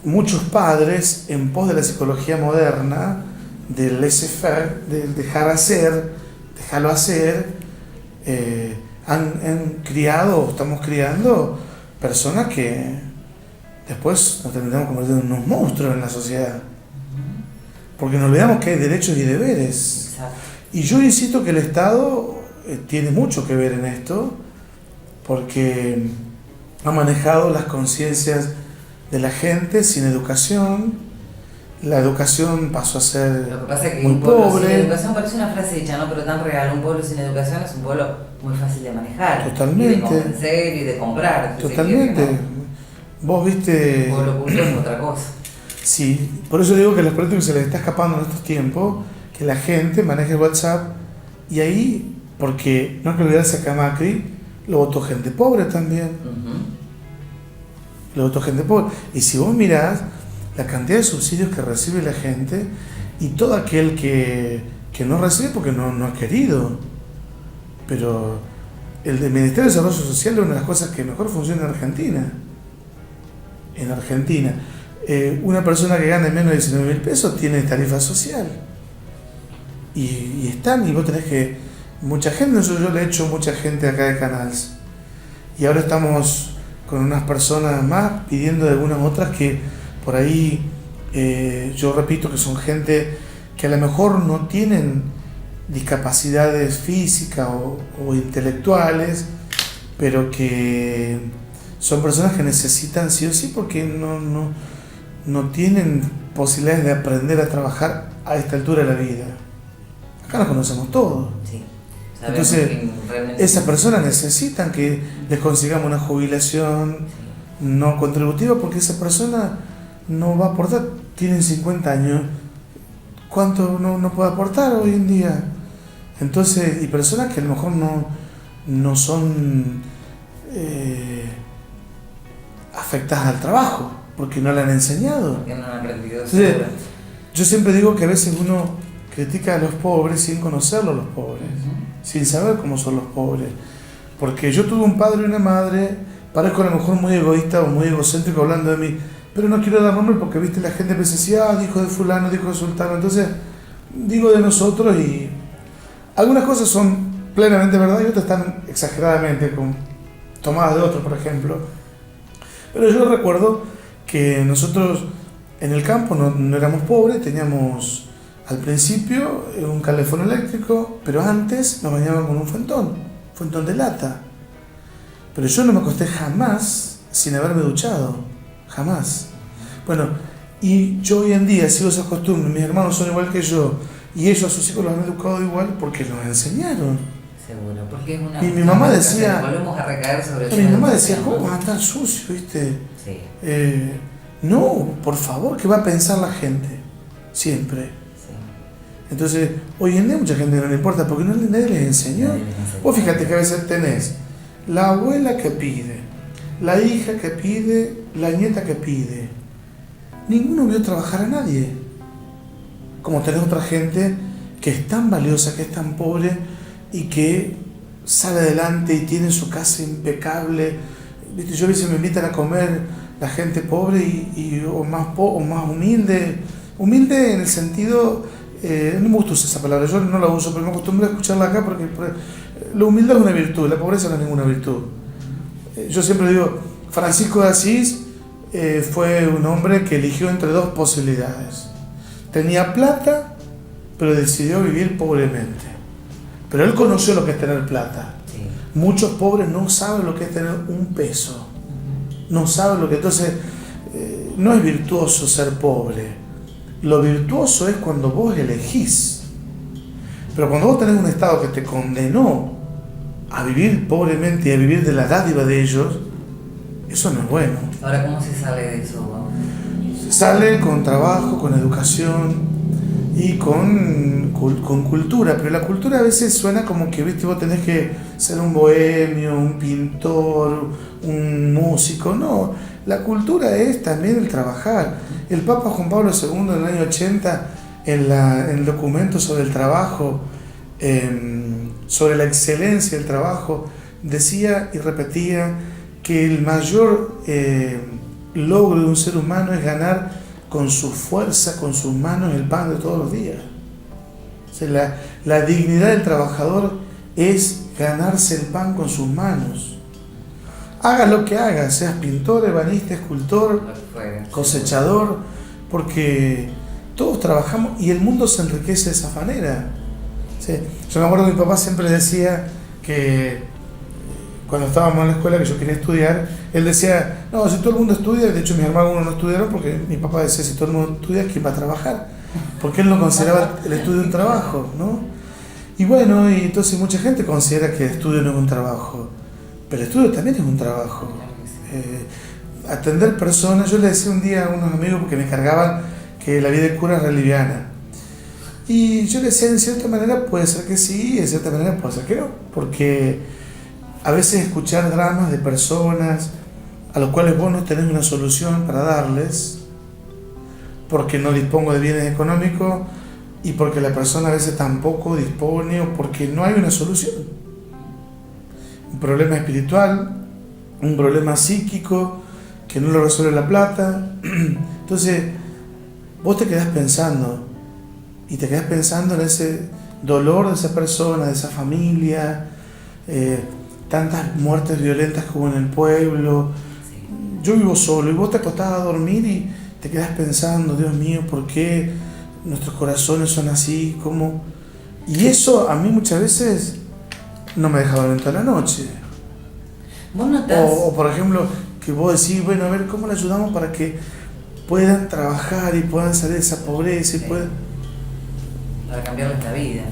muchos padres, en pos de la psicología moderna, del laissez-faire, del dejar hacer, dejarlo hacer, han criado, o estamos criando, personas que después nos tendremos convertido en unos monstruos en la sociedad. Porque nos olvidamos que hay derechos y deberes. Exacto. Y yo insisto que el Estado tiene mucho que ver en esto, porque ha manejado las conciencias de la gente sin educación. La educación pasó a ser Lo que pasa es que muy un pueblo pobre. sin educación parece una frase hecha, ¿no? Pero tan real. Un pueblo sin educación es un pueblo muy fácil de manejar. Totalmente. Y de convencer y de comprar. si se Totalmente. quiere, Vos ¿no? viste... Un pueblo culto es otra cosa. Sí, por eso digo que a los políticos se les está escapando en estos tiempos que la gente maneje el WhatsApp y ahí, porque no hay que olvidarse que a Macri lo votó gente pobre también. Lo votó gente pobre. Y si vos mirás la cantidad de subsidios que recibe la gente y todo aquel que no recibe porque no ha querido. Pero el Ministerio de Desarrollo Social es una de las cosas que mejor funciona en Argentina. En Argentina. Una persona que gane menos de 19.000 pesos tiene tarifa social. Y están, y vos tenés que... Mucha gente, yo le he hecho mucha gente acá de Canals. Y ahora estamos con unas personas más pidiendo de algunas otras que por ahí, yo repito que son gente que a lo mejor no tienen discapacidades físicas o intelectuales, pero que son personas que necesitan sí o sí porque no tienen posibilidades de aprender a trabajar a esta altura de la vida. Acá nos conocemos todos. Sí. Entonces, esas personas necesitan que les consigamos una jubilación no contributiva porque esa persona no va a aportar. Tienen 50 años. ¿Cuánto no puede aportar hoy en día? Entonces, y personas que a lo mejor no son afectadas al trabajo porque no le han enseñado. Porque no han aprendido. Entonces, yo siempre digo que a veces uno critica a los pobres sin conocerlos los pobres, sin saber cómo son los pobres. Porque yo tuve un padre y una madre, parezco a lo mejor muy egoísta o muy egocéntrico hablando de mí, pero no quiero dar nombre porque viste la gente piensa así, dijo de fulano, dijo de sultano, entonces digo de nosotros y algunas cosas son plenamente verdad y otras están exageradamente tomadas de otros, por ejemplo. Pero yo recuerdo que nosotros en el campo no éramos pobres, teníamos al principio un calefón eléctrico, pero antes nos bañaban con un fuentón de lata. Pero yo no me acosté jamás sin haberme duchado, jamás. Bueno, y yo hoy en día sigo esas costumbres, mis hermanos son igual que yo, y ellos a sus hijos los han educado igual porque los enseñaron. Seguro, porque es una... Y mi mamá decía... Volvemos a recaer sobre mi mamá decía, ¿cómo vas a estar sucio, viste? Sí. No, por favor, ¿qué va a pensar la gente? Siempre. Entonces, hoy en día mucha gente no le importa porque nadie les enseñó. Vos fíjate que a veces tenés la abuela que pide, la hija que pide, la nieta que pide. Ninguno vio trabajar a nadie. Como tenés otra gente que es tan valiosa, que es tan pobre y que sale adelante y tiene su casa impecable. ¿Viste? Yo a veces me invitan a comer la gente pobre o más humilde. Humilde en el sentido... no me gusta usar esa palabra, yo no la uso, pero me acostumbro a escucharla acá porque la humildad es una virtud, la pobreza no es ninguna virtud. Yo siempre digo, Francisco de Asís fue un hombre que eligió entre dos posibilidades. Tenía plata, pero decidió vivir pobremente. Pero él conoció lo que es tener plata. Sí. Muchos pobres no saben lo que es tener un peso. No saben lo que... Entonces, no es virtuoso ser pobre. Lo virtuoso es cuando vos elegís. Pero cuando vos tenés un Estado que te condenó a vivir pobremente y a vivir de la dádiva de ellos, eso no es bueno. Ahora, ¿cómo se sale de eso? Se sale con trabajo, con educación y con cultura. Pero la cultura a veces suena como que, viste, vos tenés que ser un bohemio, un pintor, un músico. No, la cultura es también el trabajar. El Papa Juan Pablo II en el año 80, en el documento sobre el trabajo, sobre la excelencia del trabajo, decía y repetía que logro de un ser humano es ganar con su fuerza, con sus manos, el pan de todos los días. O sea, la dignidad del trabajador es ganarse el pan con sus manos. Haga lo que haga, seas pintor, ebanista, escultor, cosechador, porque todos trabajamos y el mundo se enriquece de esa manera. ¿Sí? Yo me acuerdo que mi papá siempre decía que cuando estábamos en la escuela que yo quería estudiar, él decía, no, si todo el mundo estudia, de hecho mis hermanos no estudiaron porque mi papá decía, si todo el mundo estudia, ¿quién va a trabajar? Porque él no consideraba el estudio un trabajo, ¿no? Y bueno, y entonces mucha gente considera que el estudio no es un trabajo, pero el estudio también es un trabajo. Atender personas, yo le decía un día a unos amigos porque me cargaban que la vida de cura era liviana. Y yo le decía, en cierta manera puede ser que sí, en cierta manera puede ser que no, porque a veces escuchar dramas de personas a los cuales vos no tenés una solución para darles, porque no dispongo de bienes económicos y porque la persona a veces tampoco dispone o porque no hay una solución. Un problema espiritual, un problema psíquico que no lo resuelve la plata. Entonces, vos te quedás pensando y te quedás pensando en ese dolor de esa persona, de esa familia, tantas muertes violentas como en el pueblo. Yo vivo solo y vos te acostás a dormir y te quedás pensando, Dios mío, ¿por qué nuestros corazones son así? ¿Cómo? Y eso a mí muchas veces no me deja dormir toda la noche. ¿Vos notás? O por ejemplo, que vos decís, bueno, a ver, ¿cómo le ayudamos para que puedan trabajar y puedan salir de esa pobreza y puedan... Para cambiarles la vida.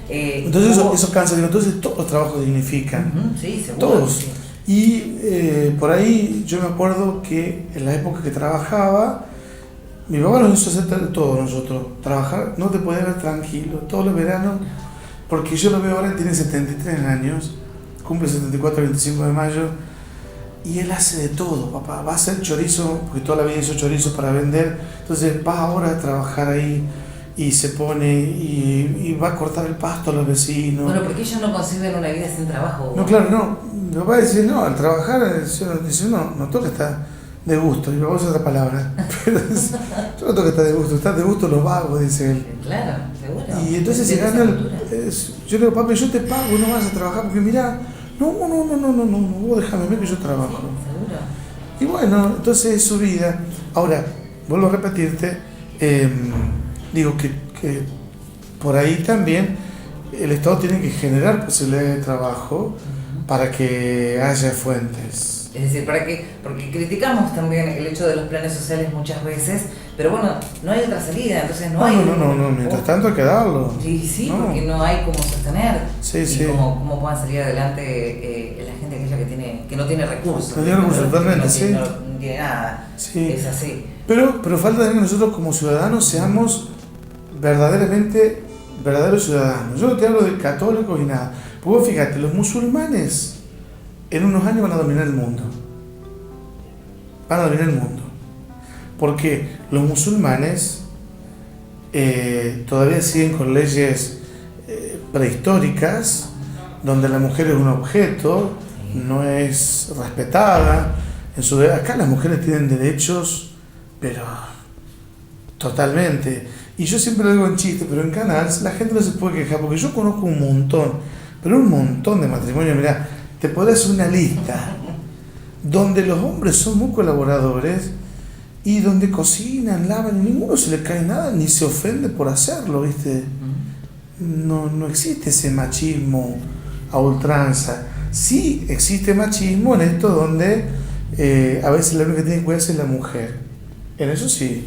Entonces eso cansa, entonces todos los trabajos dignifican. Sí, seguro. Todos. Sí. Y por ahí yo me acuerdo que en la época que trabajaba, mi papá nos hizo hacer todo nosotros. Trabajar, no te podías ver tranquilo, todos los veranos, porque yo lo veo ahora, tiene 73 años, cumple 74 el 25 de mayo, y él hace de todo, papá. Va a hacer chorizo, porque toda la vida hizo chorizo para vender, entonces va ahora a trabajar ahí y se pone y va a cortar el pasto a los vecinos. Bueno, porque ellos no conciben una vida sin trabajo. No, claro, no. Mi papá dice, no, al trabajar, dice, no toca estar de gusto. Y me voy a usar otra palabra. Pero yo no toca estar de gusto, estar de gusto los vagos, dice él. Claro, seguro. Y entonces se gana yo le digo, papi, yo te pago, no vas a trabajar, porque mirá, no, vos déjame ver que yo trabajo. Seguro. Y bueno, entonces es su vida. Ahora, vuelvo a repetirte, digo que por ahí también el Estado tiene que generar posibilidades de trabajo para que haya fuentes. Es decir, porque criticamos también el hecho de los planes sociales muchas veces, pero bueno, no hay otra salida, entonces no hay... No, mientras tanto hay que darlo. Sí, no. Porque no hay cómo sostener y cómo puedan salir adelante la gente aquella que no tiene recursos. No tiene recursos, totalmente, sí. No tiene nada, sí. Es así. Pero falta también que nosotros como ciudadanos seamos verdaderos ciudadanos. Yo no te hablo de católicos y nada. Porque vos fíjate, los musulmanes en unos años van a dominar el mundo. Van a dominar el mundo. Porque los musulmanes todavía siguen con leyes prehistóricas, donde la mujer es un objeto, no es respetada. Acá las mujeres tienen derechos, pero totalmente. Y yo siempre lo digo en chiste, pero en Canals la gente no se puede quejar, porque yo conozco un montón de matrimonios. Mirá, te podré hacer una lista donde los hombres son muy colaboradores y donde cocinan, lavan, y ninguno se le cae nada ni se ofende por hacerlo, ¿viste? No existe ese machismo a ultranza. Sí existe machismo en esto donde a veces la única que tiene que cuidarse es la mujer. En eso sí.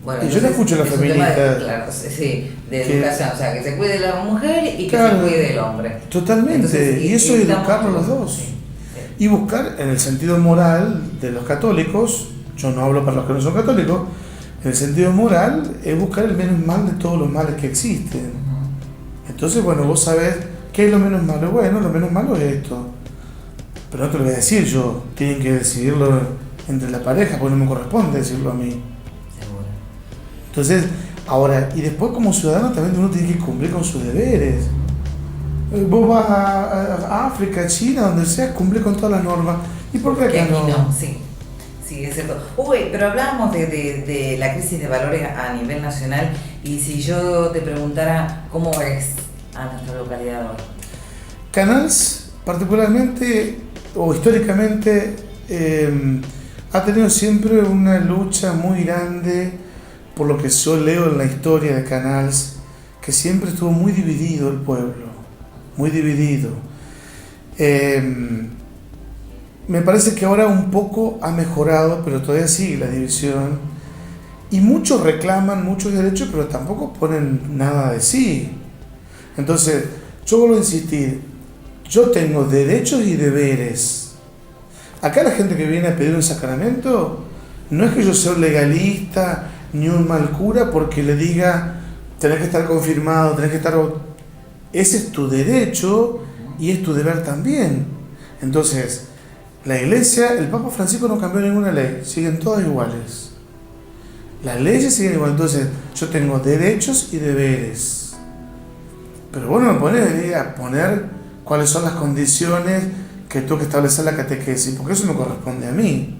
Bueno, y yo no escucho a la feminista. Claro, sí, de educación, o sea, que se cuide la mujer y que se cuide el hombre. Totalmente, entonces, y eso es educarlo los dos. Sí. Y buscar, en el sentido moral de los católicos, yo no hablo para los que no son católicos, en el sentido moral es buscar el menos mal de todos los males que existen. Entonces, bueno, vos sabés qué es lo menos malo. Bueno, lo menos malo es esto. Pero no te lo voy a decir yo, tienen que decidirlo entre la pareja, porque no me corresponde decirlo a mí. Entonces, ahora, y después como ciudadano también uno tiene que cumplir con sus deberes. Vos vas a África, China, donde sea, cumple con todas las normas. ¿Y por qué acá no? Sí, Sí, es cierto. Uy, pero hablábamos de la crisis de valores a nivel nacional, y si yo te preguntara cómo ves a nuestra localidad hoy. Canals, particularmente o históricamente, ha tenido siempre una lucha muy grande, por lo que yo leo en la historia de Canals, que siempre estuvo muy dividido el pueblo, muy dividido. Me parece que ahora un poco ha mejorado, pero todavía sigue la división. Y muchos reclaman muchos derechos, pero tampoco ponen nada de sí. Entonces, yo vuelvo a insistir, yo tengo derechos y deberes. Acá la gente que viene a pedir un sacramento, no es que yo sea un legalista ni un mal cura porque le diga, tenés que estar confirmado, tenés que estar... Ese es tu derecho y es tu deber también. Entonces, la iglesia, el Papa Francisco no cambió ninguna ley, siguen todas iguales. Las leyes siguen iguales, entonces yo tengo derechos y deberes. Pero vos no me ponés a poner cuáles son las condiciones que tengo que establecer la catequesis, porque eso me corresponde a mí.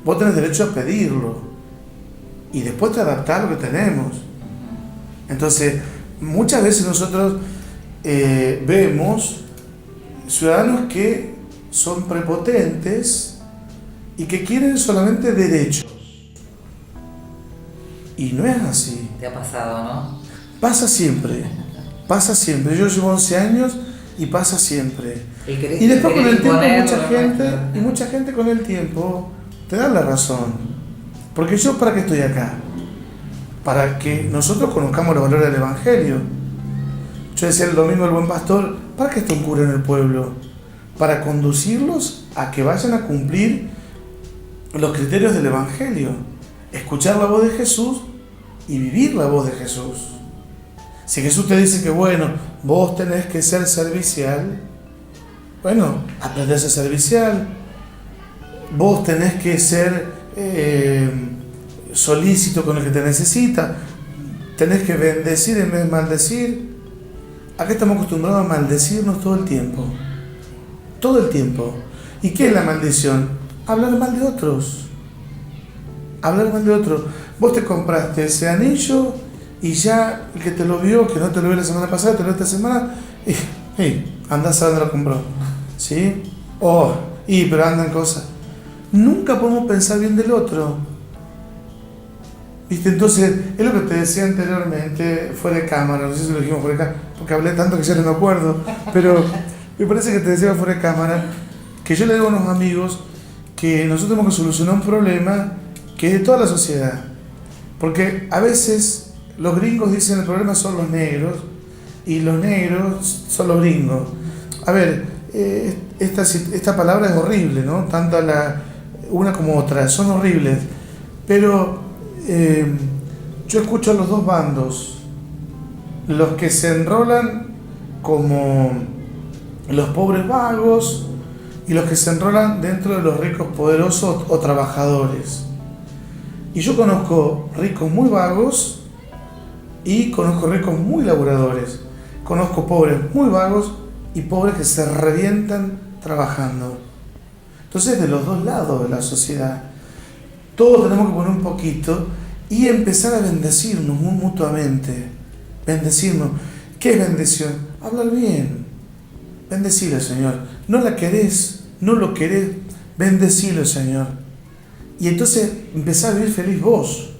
Vos tenés derecho a pedirlo y después te adaptás a lo que tenemos. Entonces, muchas veces nosotros vemos ciudadanos que son prepotentes y que quieren solamente derechos. Y no es así. ¿Te ha pasado, no? Pasa siempre, pasa siempre. Yo llevo 11 años y pasa siempre. Y después con el tiempo mucha gente con el tiempo te da la razón. Porque yo, ¿para qué estoy acá? Para que nosotros conozcamos los valores del Evangelio. Yo decía el domingo el buen pastor, ¿para qué está un cura en el pueblo? Para conducirlos a que vayan a cumplir los criterios del Evangelio. Escuchar la voz de Jesús y vivir la voz de Jesús. Si Jesús te dice que bueno, vos tenés que ser servicial, bueno, aprende a ser servicial. Vos tenés que ser solícito con el que te necesita. Tenés que bendecir en vez de maldecir. Acá estamos acostumbrados a maldecirnos todo el tiempo. Todo el tiempo. ¿Y qué es la maldición? Hablar mal de otros. Hablar mal de otros. Vos te compraste ese anillo y ya el que te lo vio, que no te lo vio la semana pasada, te lo vio esta semana, y andás a dónde lo compró. ¿Sí? Pero andan cosas. Nunca podemos pensar bien del otro. ¿Viste? Entonces, es lo que te decía anteriormente, fuera de cámara, no sé si lo dijimos fuera de cámara, porque hablé tanto que ya no me acuerdo, pero me parece que te decía fuera de cámara, que yo le digo a unos amigos que nosotros tenemos que solucionar un problema que es de toda la sociedad. Porque a veces los gringos dicen el problema son los negros y los negros son los gringos. A ver, esta palabra es horrible, ¿no? Tanto una como otra, son horribles. Pero yo escucho a los dos bandos. Los que se enrolan como los pobres vagos y los que se enrolan dentro de los ricos poderosos o trabajadores. Y yo conozco ricos muy vagos y conozco ricos muy laburadores. Conozco pobres muy vagos y pobres que se revientan trabajando. Entonces, de los dos lados de la sociedad, todos tenemos que poner un poquito y empezar a bendecirnos mutuamente. Bendecirnos. ¿Qué es bendición? Hablar bien. Bendecile, Señor. No la querés, no lo querés, bendecile, Señor. Y entonces empezá a vivir feliz vos,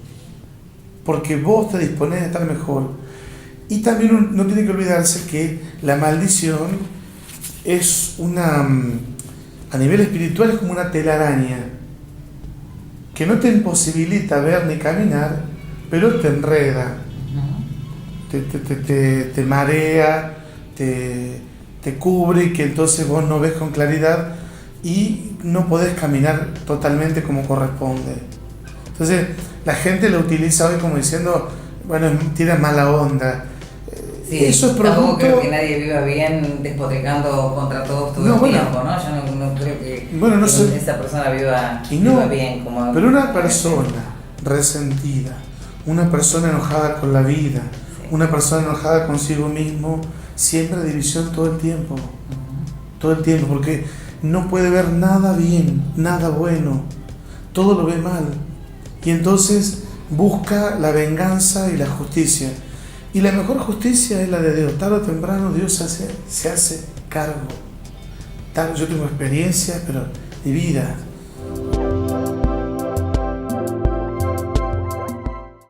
porque vos te disponés a estar mejor. Y también no tiene que olvidarse que la maldición es a nivel espiritual es como una telaraña, que no te imposibilita ver ni caminar, pero te enreda, te marea, te cubre, y que entonces vos no ves con claridad y no podés caminar totalmente como corresponde. Entonces la gente lo utiliza hoy como diciendo, bueno, tiene mala onda. Sí, eso es producto... Tampoco creo que nadie viva bien despotricando contra todos todo el tiempo, ¿no? Yo no creo que, esa persona viva bien. Pero una persona resentida, una persona enojada con la vida, una persona enojada consigo mismo, siembra división todo el tiempo. Todo el tiempo, porque no puede ver nada bien, nada bueno. todo lo ve mal. Y entonces busca la venganza y la justicia. Y la mejor justicia es la de Dios. Tarde o temprano Dios se hace cargo. Yo tengo experiencias, pero de vida.